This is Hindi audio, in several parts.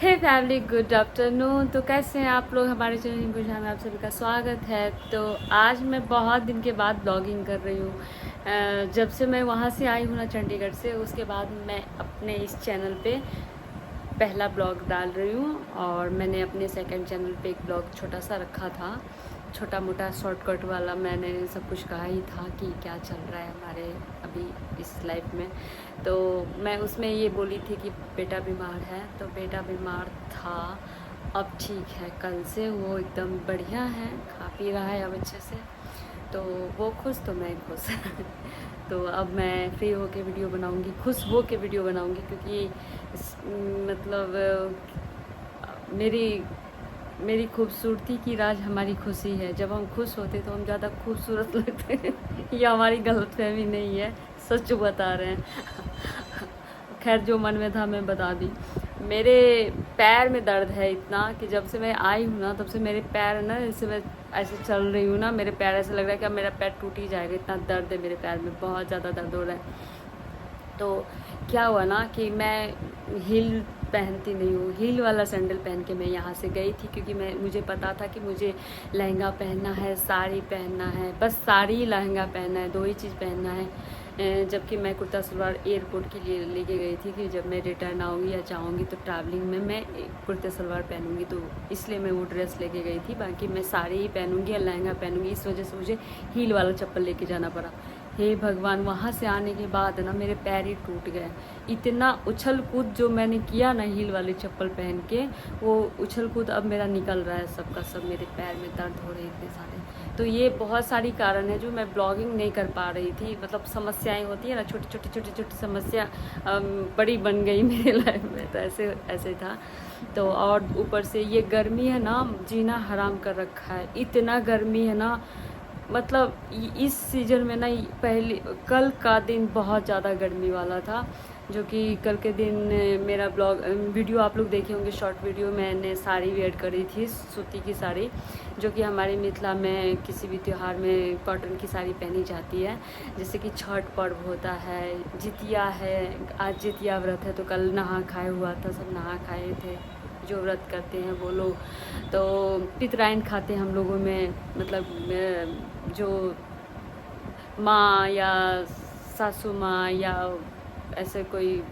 हे फैमिली, गुड आफ्टरनून। तो कैसे हैं आप लोग? हमारे चैनल गुजरा में आप सभी का स्वागत है। तो आज मैं बहुत दिन के बाद ब्लॉगिंग कर रही हूँ। जब से मैं वहाँ से आई हूँ ना, चंडीगढ़ से, उसके बाद मैं अपने इस चैनल पे पहला ब्लॉग डाल रही हूँ। और मैंने अपने सेकंड चैनल पे एक ब्लॉग छोटा सा रखा था, छोटा मोटा शॉर्टकट वाला। मैंने सब कुछ कहा ही था कि क्या चल रहा है हमारे अभी इस लाइफ में। तो मैं उसमें ये बोली थी कि बेटा बीमार है, तो बेटा बीमार था, अब ठीक है। कल से वो एकदम बढ़िया है, खा पी रहा है अब अच्छे से। तो वो खुश तो मैं खुश तो अब मैं फ्री होके वीडियो बनाऊंगी, खुश होके वीडियो बनाऊंगी, क्योंकि मतलब मेरी मेरी खूबसूरती की राज हमारी खुशी है। जब हम खुश होते तो हम ज़्यादा खूबसूरत लगते हैं। ये हमारी गलतफहमी नहीं है, सच बता रहे हैं। खैर, जो मन में था मैं बता दी। मेरे पैर में दर्द है इतना कि जब से मैं आई हूँ ना, तब से मेरे पैर ना, जैसे मैं ऐसे चल रही हूँ ना, मेरे पैर ऐसे लग रहा है कि अब मेरा पैर टूट ही जाएगा, इतना दर्द है मेरे पैर में, बहुत ज़्यादा दर्द हो रहा है। तो क्या हुआ ना कि मैं हील पहनती नहीं हूँ, हील वाला सैंडल पहन के मैं यहाँ से गई थी, क्योंकि मुझे पता था कि मुझे लहंगा पहनना है, साड़ी पहनना है, बस साड़ी लहंगा पहनना है, दो ही चीज़ पहनना है। जबकि मैं कुर्ता सलवार एयरपोर्ट के लिए लेके गई थी कि जब मैं रिटर्न आऊँगी या जाऊँगी तो ट्रैवलिंग में मैं कुर्ता सलवार पहनूँगी, तो इसलिए मैं वो ड्रेस लेके गई थी। बाकी मैं साड़ी ही पहनूँगी या लहंगा पहनूँगी, इस वजह से मुझे हील वाला चप्पल लेके जाना पड़ा। हे भगवान, वहाँ से आने के बाद ना मेरे पैर ही टूट गए। इतना उछल कूद जो मैंने किया ना हील वाली चप्पल पहन के, वो उछल कूद अब मेरा निकल रहा है सबका सब। मेरे पैर में दर्द हो रहे इतने सारे। तो ये बहुत सारी कारण है जो मैं ब्लॉगिंग नहीं कर पा रही थी। मतलब समस्याएं होती है ना, छोटी छोटी समस्या बड़ी बन गई मेरे लाइफ में, तो ऐसे ऐसे था। तो और ऊपर से ये गर्मी है ना, जीना हराम कर रखा है। इतना गर्मी है ना, मतलब इस सीज़न में ना, पहले कल का दिन बहुत ज़्यादा गर्मी वाला था। जो कि कल के दिन मेरा ब्लॉग वीडियो आप लोग देखे होंगे, शॉर्ट वीडियो, मैंने साड़ी वेयर करी थी, सूती की साड़ी, जो कि हमारे मिथिला में किसी भी त्यौहार में कॉटन की साड़ी पहनी जाती है। जैसे कि छठ पर्व होता है, जितिया है, आज जितिया व्रत है, तो कल नहा खाए हुआ था, सब नहा खाए थे जो व्रत करते हैं वो लोग। तो पितराइन खाते हैं हम लोगों में, मतलब जो माँ या सासू माँ या ऐसे कोई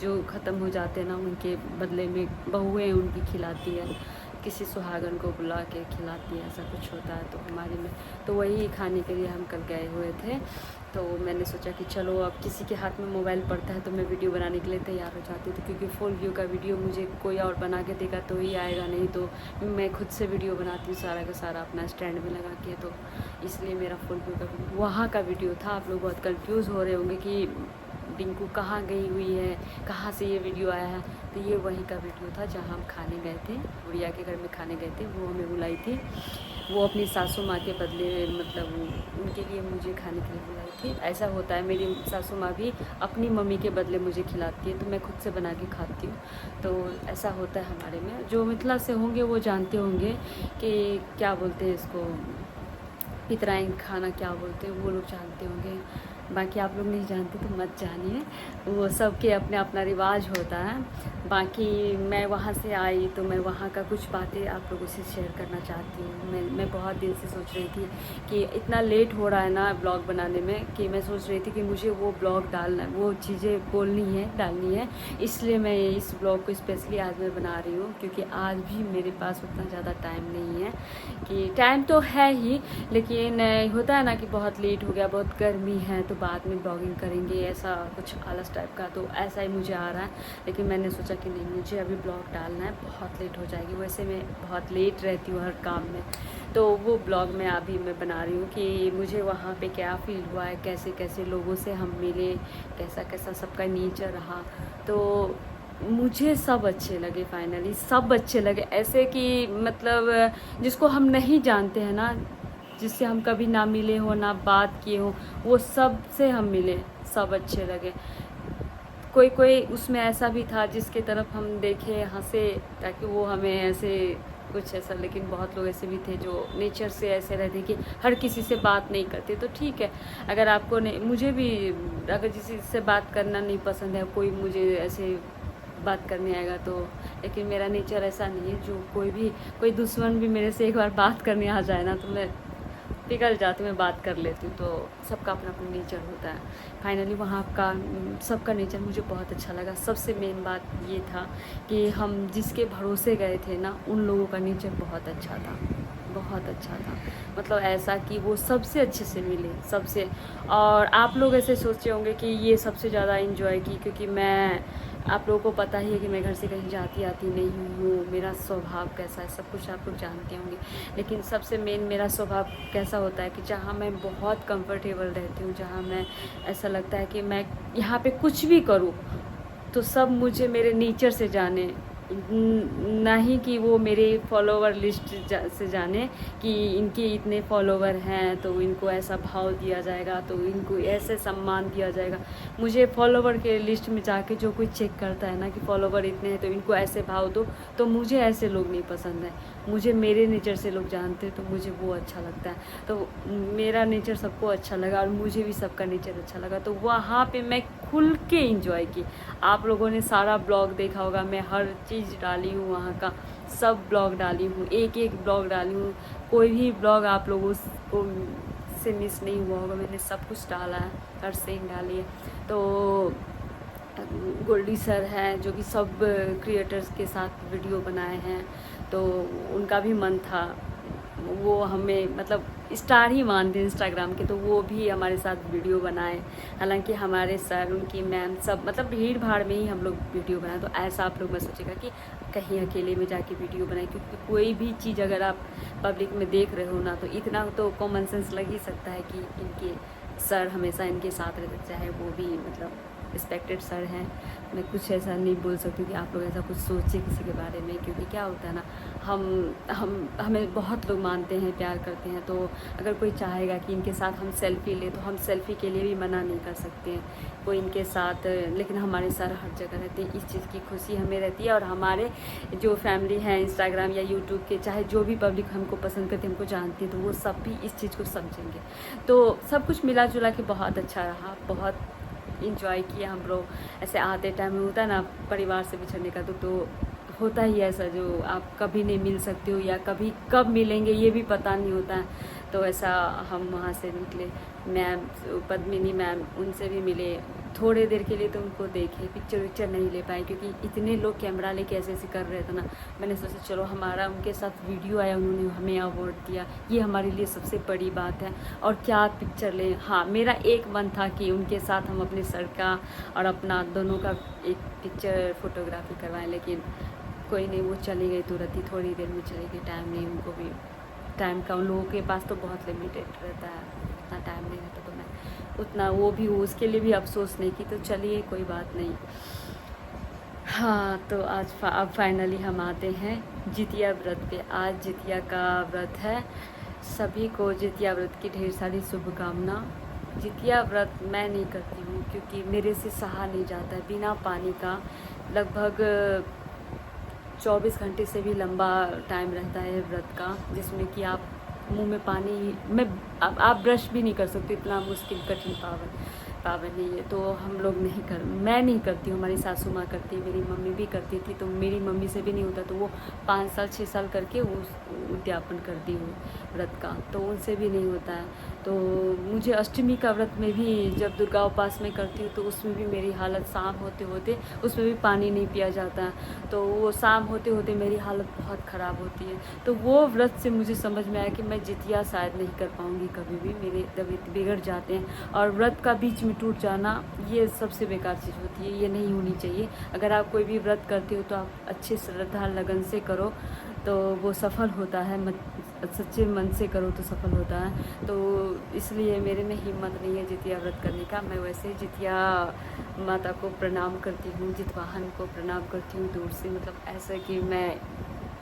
जो ख़त्म हो जाते हैं ना, उनके बदले में बहुएं उनकी खिलाती है, किसी सुहागन को बुला के खिलाती है, ऐसा कुछ होता है। तो हमारे में तो वही खाने के लिए हम कल गए हुए थे। तो मैंने सोचा कि चलो, अब किसी के हाथ में मोबाइल पड़ता है तो मैं वीडियो बनाने के लिए तैयार हो जाती थी, क्योंकि फुल व्यू का वीडियो मुझे कोई और बना के देगा तो ही आएगा, नहीं तो मैं खुद से वीडियो बनाती हूँ सारा का सारा अपना स्टैंड में लगा के। तो इसलिए मेरा फुल व्यू का वहाँ का वीडियो था। आप लोग बहुत कन्फ्यूज़ हो रहे होंगे कि डिंकू कहाँ गई हुई है, कहाँ से ये वीडियो आया है। तो ये वहीं का वीडियो था जहाँ हम खाने गए थे, गुड़िया के घर में खाने गए थे। वो हमें बुलाई थी, वो अपनी सासू माँ के बदले, मतलब उनके लिए मुझे खाने के लिए बुलाई थी। ऐसा होता है, मेरी सासू माँ भी अपनी मम्मी के बदले मुझे खिलाती है, तो मैं खुद से बना के खाती हूँ। तो ऐसा होता है हमारे में। जो मिथिला से होंगे वो जानते होंगे कि क्या बोलते हैं इसको, पितराइन खाना क्या बोलते हैं, वो लोग जानते होंगे। बाकी आप लोग नहीं जानते तो मत जानिए, वो सबके अपने अपना रिवाज होता है। बाकी मैं वहाँ से आई तो मैं वहाँ का कुछ बातें आप लोगों से शेयर करना चाहती हूँ। मैं बहुत दिन से सोच रही थी कि इतना लेट हो रहा है ना ब्लॉग बनाने में, कि मैं सोच रही थी कि मुझे वो ब्लॉग डालना, वो चीज़ें बोलनी है, डालनी है। इसलिए मैं इस ब्लॉग को स्पेशली आज मैं बना रही हूँ, क्योंकि आज भी मेरे पास उतना ज़्यादा टाइम नहीं है। कि टाइम तो है ही, लेकिन होता है ना कि बहुत लेट हो गया, बहुत गर्मी है, तो बाद में ब्लॉगिंग करेंगे, ऐसा कुछ आलस टाइप का। तो ऐसा ही मुझे आ रहा है, लेकिन मैंने सोचा कि नहीं, मुझे अभी ब्लॉग डालना है, बहुत लेट हो जाएगी। वैसे मैं बहुत लेट रहती हूँ हर काम में, तो वो ब्लॉग में अभी मैं बना रही हूँ कि मुझे वहाँ पे क्या फ़ील हुआ है, कैसे कैसे लोगों से हम मिले, कैसा कैसा सबका नेचर रहा। तो मुझे सब अच्छे लगे, फाइनली सब अच्छे लगे। ऐसे कि मतलब जिसको हम नहीं जानते हैं ना, जिससे हम कभी ना मिले हो, ना बात किए हो, वो सब से हम मिले, सब अच्छे लगे। कोई कोई उसमें ऐसा भी था जिसके तरफ हम देखे, हंसे, ताकि वो हमें ऐसे कुछ ऐसा। लेकिन बहुत लोग ऐसे भी थे जो नेचर से ऐसे रहते कि हर किसी से बात नहीं करते। तो ठीक है, अगर आपको नहीं, मुझे भी अगर किसी से बात करना नहीं पसंद है, कोई मुझे ऐसे बात करने आएगा तो। लेकिन मेरा नेचर ऐसा नहीं है, जो कोई दुश्मन भी मेरे से एक बार बात करने आ जाए ना तो मैं पिघल जाती हूँ, मैं बात कर लेती हूँ। तो सबका अपना अपना नेचर होता है। फाइनली वहाँ का सबका नेचर मुझे बहुत अच्छा लगा। सबसे मेन बात ये था कि हम जिसके भरोसे गए थे ना, उन लोगों का नेचर बहुत अच्छा था, बहुत अच्छा था। मतलब ऐसा कि वो सबसे अच्छे से मिले, सबसे। और आप लोग ऐसे सोचे होंगे कि ये सबसे ज़्यादा इन्जॉय की, क्योंकि मैं, आप लोगों को पता ही है कि मैं घर से कहीं जाती आती नहीं हूँ, मेरा स्वभाव कैसा है सब कुछ आप लोग जानते होंगे। लेकिन सबसे मेन मेरा स्वभाव कैसा होता है कि जहाँ मैं बहुत कंफर्टेबल रहती हूँ, जहाँ मैं, ऐसा लगता है कि मैं यहाँ पे कुछ भी करूँ तो सब मुझे मेरे नेचर से जाने, नहीं कि वो मेरे फॉलोवर लिस्ट से जाने कि इनके इतने फॉलोवर हैं तो इनको ऐसा भाव दिया जाएगा, तो इनको ऐसे सम्मान दिया जाएगा। मुझे फॉलोवर के लिस्ट में जाके जो कोई चेक करता है ना कि फॉलोवर इतने हैं तो इनको ऐसे भाव दो, तो मुझे ऐसे लोग नहीं पसंद है। मुझे मेरे नेचर से लोग जानते हैं तो मुझे वो अच्छा लगता है। तो मेरा नेचर सबको अच्छा लगा और मुझे भी सबका नेचर अच्छा लगा, तो वहाँ पे मैं खुल के इंजॉय की। आप लोगों ने सारा ब्लॉग देखा होगा, मैं हर चीज़ डाली हूँ, वहाँ का सब ब्लॉग डाली हूँ, एक एक ब्लॉग डाली हूँ। कोई भी ब्लॉग आप लोगों को से मिस नहीं हुआ होगा, मैंने सब कुछ डाला है, हर सीन डाली है। तो गोल्डी सर हैं जो कि सब क्रिएटर्स के साथ वीडियो बनाए हैं, तो उनका भी मन था, वो हमें मतलब स्टार ही मानते हैं इंस्टाग्राम के, तो वो भी हमारे साथ वीडियो बनाए। हालांकि हमारे सर, उनकी मैम, सब मतलब भीड़ भाड़ में ही हम लोग वीडियो बनाए। तो ऐसा आप लोग मत सोचेगा कि कहीं अकेले में जाके वीडियो बनाए, क्योंकि कोई भी चीज़ अगर आप पब्लिक में देख रहे हो ना, तो इतना तो कॉमन सेंस लग ही सकता है कि इनके सर हमेशा इनके साथ रहते, चाहे वो भी मतलब रिस्पेक्टेड सर हैं। मैं कुछ ऐसा नहीं बोल सकती कि आप लोग ऐसा कुछ सोचिए किसी के बारे में, क्योंकि क्या होता है ना, हमें बहुत लोग मानते हैं, प्यार करते हैं। तो अगर कोई चाहेगा कि इनके साथ हम सेल्फ़ी लें तो हम सेल्फ़ी के लिए भी मना नहीं कर सकते हैं कोई इनके साथ। लेकिन हमारे सर हर जगह रहते हैं, इस चीज़ की खुशी हमें रहती है। और हमारे जो फैमिली है इंस्टाग्राम या यूट्यूब के, चाहे जो भी पब्लिक हमको पसंद करती है, हमको जानती है, तो वो सब भी इस चीज़ को समझेंगे। तो सब कुछ मिला जुला के बहुत अच्छा रहा, बहुत इंजॉय किया हम लोग। ऐसे आते टाइम में होता है ना परिवार से बिछड़ने का दुख, तो होता ही ऐसा, जो आप कभी नहीं मिल सकते हो या कभी कब मिलेंगे ये भी पता नहीं होता है। तो ऐसा हम वहाँ से निकले, मैम पद्मिनी मैम, उनसे भी मिले थोड़े देर के लिए, तो उनको देखे, पिक्चर विक्चर नहीं ले पाए क्योंकि इतने लोग कैमरा लेके ऐसे ऐसे कर रहे थे ना। मैंने सोचा चलो हमारा उनके साथ वीडियो आया, उन्होंने हमें अवार्ड दिया, ये हमारे लिए सबसे बड़ी बात है। और क्या पिक्चर लें, हाँ मेरा एक मन था कि उनके साथ हम अपने सर का और अपना दोनों का एक पिक्चर फोटोग्राफी करवाएं, लेकिन कोई नहीं, वो चली गई तुरंत ही, थोड़ी देर में चली गई। टाइम नहीं, उनको भी टाइम का, उन लोगों के पास तो बहुत लिमिटेड रहता है, उतना टाइम नहीं रहता। तो मैं उतना, वो भी उसके लिए भी अफसोस नहीं की। तो चलिए कोई बात नहीं। हाँ, तो आज अब फाइनली हम आते हैं जितिया व्रत पे। आज जितिया का व्रत है, सभी को जितिया व्रत की ढेर सारी शुभकामना। जितिया व्रत मैं नहीं करती हूँ क्योंकि मेरे से सहा नहीं जाता है बिना पानी का। लगभग 24 घंटे से भी लंबा टाइम रहता है व्रत का, जिसमें कि आप मुंह में पानी में आप ब्रश भी नहीं कर सकते, इतना मुश्किल कठिन पावन नहीं है। तो हम लोग मैं नहीं करती हूँ, हमारी सासू माँ करती है, मेरी मम्मी भी करती थी। तो मेरी मम्मी से भी नहीं होता, तो वो 5 साल 6 साल करके वो उद्यापन करती हूँ व्रत का, तो उनसे भी नहीं होता है। तो मुझे अष्टमी का व्रत में भी, जब दुर्गा उपास में करती हूँ, तो उसमें भी मेरी हालत शाम होते होते, उसमें भी पानी नहीं पिया जाता, तो वो शाम होते होते मेरी हालत बहुत ख़राब होती है। तो वो व्रत से मुझे समझ में आया कि मैं जितिया शायद नहीं कर पाऊँगी कभी भी, मेरे तबीयत बिगड़ जाते हैं। और व्रत का बीच में टूट जाना, ये सबसे बेकार चीज़ होती है, ये नहीं होनी चाहिए। अगर आप कोई भी व्रत करते हो तो आप अच्छे श्रद्धा लगन से करो तो वो सफल होता है, सच्चे मन से करो तो सफल होता है। तो इसलिए मेरे में हिम्मत नहीं है जितिया व्रत करने का। मैं वैसे जितिया माता को प्रणाम करती हूँ, जितवाहन को प्रणाम करती हूँ दूर से, मतलब ऐसा कि मैं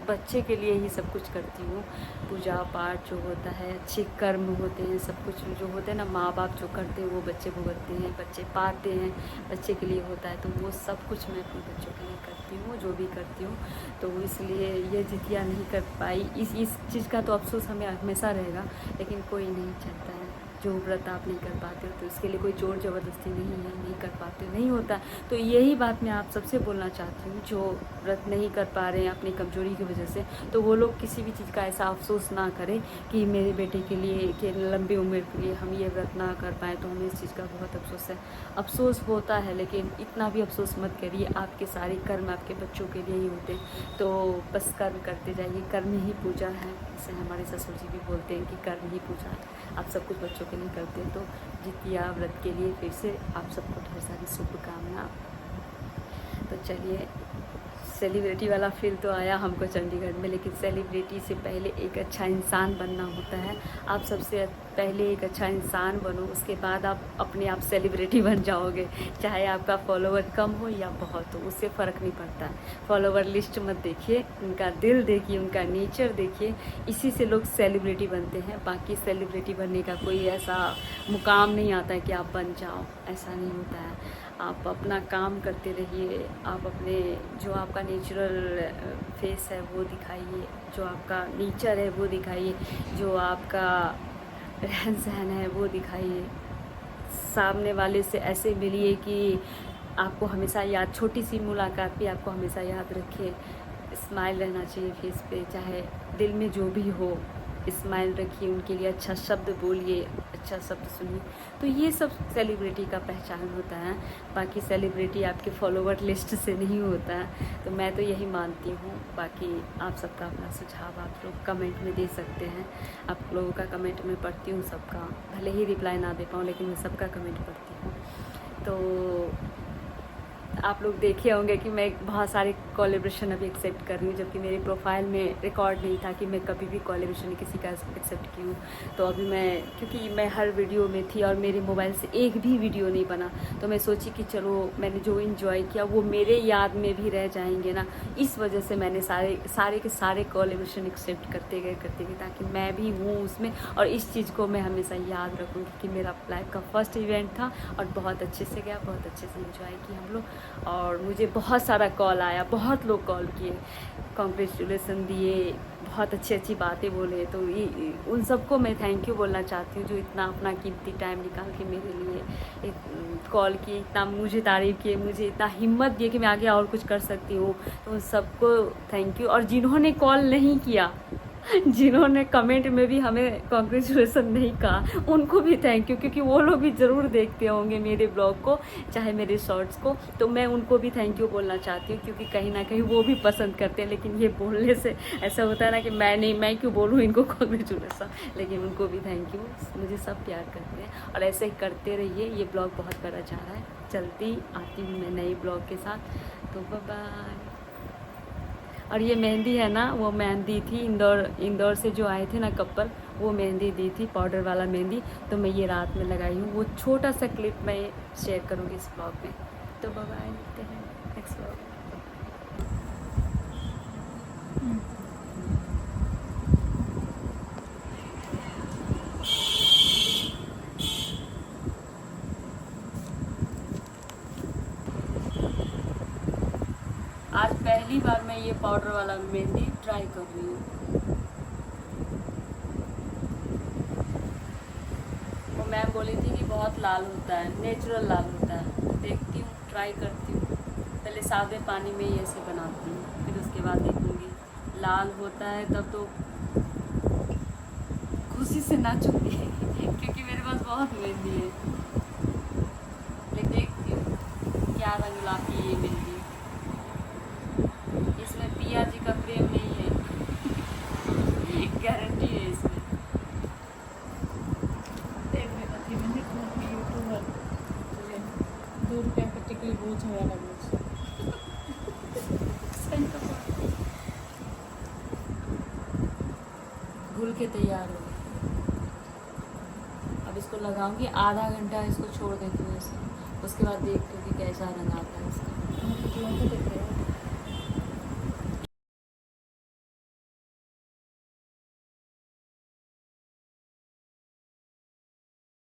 बच्चे के लिए ही सब कुछ करती हूँ। पूजा पाठ जो होता है, अच्छे कर्म होते हैं, सब कुछ जो होते हैं ना, माँ बाप जो करते हैं वो बच्चे भुगतते हैं, बच्चे पाते हैं, बच्चे के लिए होता है। तो वो सब कुछ मैं अपने बच्चों के लिए करती हूँ, जो भी करती हूँ। तो इसलिए ये जितिया नहीं कर पाई, इस चीज़ का तो अफसोस हमें हमेशा रहेगा, लेकिन कोई नहीं चाहता है। जो व्रत आप नहीं कर पाते हो तो इसके लिए कोई ज़ोर ज़बरदस्ती नहीं है, नहीं कर पाते हो, नहीं होता। तो यही बात मैं आप सबसे बोलना चाहती हूँ, जो व्रत नहीं कर पा रहे हैं अपनी कमज़ोरी की वजह से, तो वो लोग किसी भी चीज़ का ऐसा अफसोस ना करें कि मेरे बेटे के लिए कि लंबी उम्र के लिए हम ये व्रत ना कर पाएँ, तो हमें इस चीज़ का बहुत अफसोस है। अफसोस होता है, लेकिन इतना भी अफसोस मत करिए, आपके सारे कर्म आपके बच्चों के लिए ही होते हैं। तो बस कर्म करते जाइए, कर्म ही पूजा है, जैसे हमारे ससुर जी भी बोलते हैं कि कर्म ही पूजा है। आप सब कुछ बच्चों के लिए करते हैं, तो जितिया व्रत के लिए फिर से आप सबको ढेर सारी शुभकामना। तो चलिए, सेलिब्रिटी वाला फील तो आया हमको चंडीगढ़ में, लेकिन सेलिब्रिटी से पहले एक अच्छा इंसान बनना होता है। आप सबसे पहले एक अच्छा इंसान बनो, उसके बाद आप अपने आप सेलिब्रिटी बन जाओगे। चाहे आपका फॉलोवर कम हो या बहुत हो, उससे फ़र्क नहीं पड़ता। फॉलोवर लिस्ट मत देखिए, उनका दिल देखिए, उनका नेचर देखिए, इसी से लोग सेलिब्रिटी बनते हैं। बाकी सेलिब्रिटी बनने का कोई ऐसा मुकाम नहीं आता है कि आप बन जाओ, ऐसा नहीं होता है। आप अपना काम करते रहिए, आप अपने जो आपका नेचुरल फेस है वो दिखाइए, जो आपका नेचर है वो दिखाइए, जो आपका रहन सहन है वो दिखाइए। सामने वाले से ऐसे मिलिए कि आपको हमेशा याद, छोटी सी मुलाकात भी आपको हमेशा याद रखे। स्माइल रहना चाहिए फेस पे, चाहे दिल में जो भी हो, स्माइल रखिए, उनके लिए अच्छा शब्द बोलिए, अच्छा शब्द सुनिए। तो ये सब सेलिब्रिटी का पहचान होता है। बाकी सेलिब्रिटी आपके फॉलोवर लिस्ट से नहीं होता है, तो मैं तो यही मानती हूँ। बाकी आप सबका अपना सुझाव आप लोग कमेंट में दे सकते हैं। आप लोगों का कमेंट मैं पढ़ती हूँ सबका, भले ही रिप्लाई ना दे पाऊँ, लेकिन मैं सबका कमेंट पढ़ती हूँ। तो आप लोग देखे होंगे कि मैं बहुत सारे कोलैबोरेशन अभी एक्सेप्ट कर रही हूँ, जबकि मेरे प्रोफाइल में रिकॉर्ड नहीं था कि मैं कभी भी कोलैबोरेशन किसी का एक्सेप्ट की हूँ। तो अभी मैं, क्योंकि मैं हर वीडियो में थी और मेरे मोबाइल से एक भी वीडियो नहीं बना, तो मैं सोची कि चलो मैंने जो इन्जॉय किया वो मेरे याद में भी रह जाएंगे ना। इस वजह से मैंने सारे के सारे कोलैबोरेशन एक्सेप्ट करते गए, ताकि मैं भी हूँ उसमें, और इस चीज़ को मैं हमेशा याद रखूँगी कि मेरा लाइफ का फर्स्ट इवेंट था और बहुत अच्छे से गया, बहुत अच्छे से इंजॉय किया हम लोग। और मुझे बहुत सारा कॉल आया, बहुत लोग कॉल किए, कॉन्ग्रेचुलेसन दिए, बहुत अच्छी बातें बोले। तो उन सबको मैं थैंक यू बोलना चाहती हूँ, जो इतना अपना कीमती टाइम निकाल के मेरे लिए कॉल किए, इतना मुझे तारीफ़ किए, मुझे इतना हिम्मत दिए कि मैं आगे और कुछ कर सकती हूँ। तो उन सबको थैंक यू। और जिन्होंने कॉल नहीं किया, जिन्होंने कमेंट में भी हमें कॉन्ग्रेचुलेसन नहीं कहा, उनको भी थैंक यू, क्योंकि वो लोग भी ज़रूर देखते होंगे मेरे ब्लॉग को, चाहे मेरे शॉर्ट्स को। तो मैं उनको भी थैंक यू बोलना चाहती हूँ, क्योंकि कहीं ना कहीं वो भी पसंद करते हैं। लेकिन ये बोलने से ऐसा होता है ना कि मैं क्यों बोलूँ इनको कॉन्ग्रेचुलेसन, लेकिन उनको भी थैंक यू। मुझे सब प्यार करते हैं और ऐसे ही करते रहिए। ये ब्लॉग बहुत बड़ा जा रहा है, जल्दी आती हूँ मैं नई ब्लॉग के साथ। तो बाय बाय। और ये मेहंदी है ना, वो मेहंदी थी इंदौर से जो आए थे ना कपल, वो मेहंदी दी थी, पाउडर वाला मेहंदी। तो मैं ये रात में लगाई हूँ। वो छोटा सा क्लिप मैं शेयर करूँगी इस ब्लॉग में। तो बाय बाय, मिलते हैं नेक्स्ट ब्लॉग। आज पहली बार मैं ये पाउडर वाला मेहंदी ट्राई कर रही हूँ। वो मैम बोली थी कि बहुत लाल होता है, नेचुरल लाल होता है। देखती हूँ, ट्राई करती हूँ। पहले सादे पानी में ही ऐसे बनाती हूँ, फिर उसके बाद देखूँगी लाल होता है तब तो खुशी से नाचूंगी क्योंकि मेरे पास बहुत मेहंदी है। लेकिन देखती हूँ क्या रंग लाती है ये मेहंदी। इसमें पिया जी का प्रेम नहीं है गारंटी है इसमें। घुल के तैयार हो गई। अब इसको लगाऊंगी, आधा घंटा इसको छोड़ देती हूँ ऐसे, उसके बाद देखती हूँ कि कैसा रंग आता है इसका।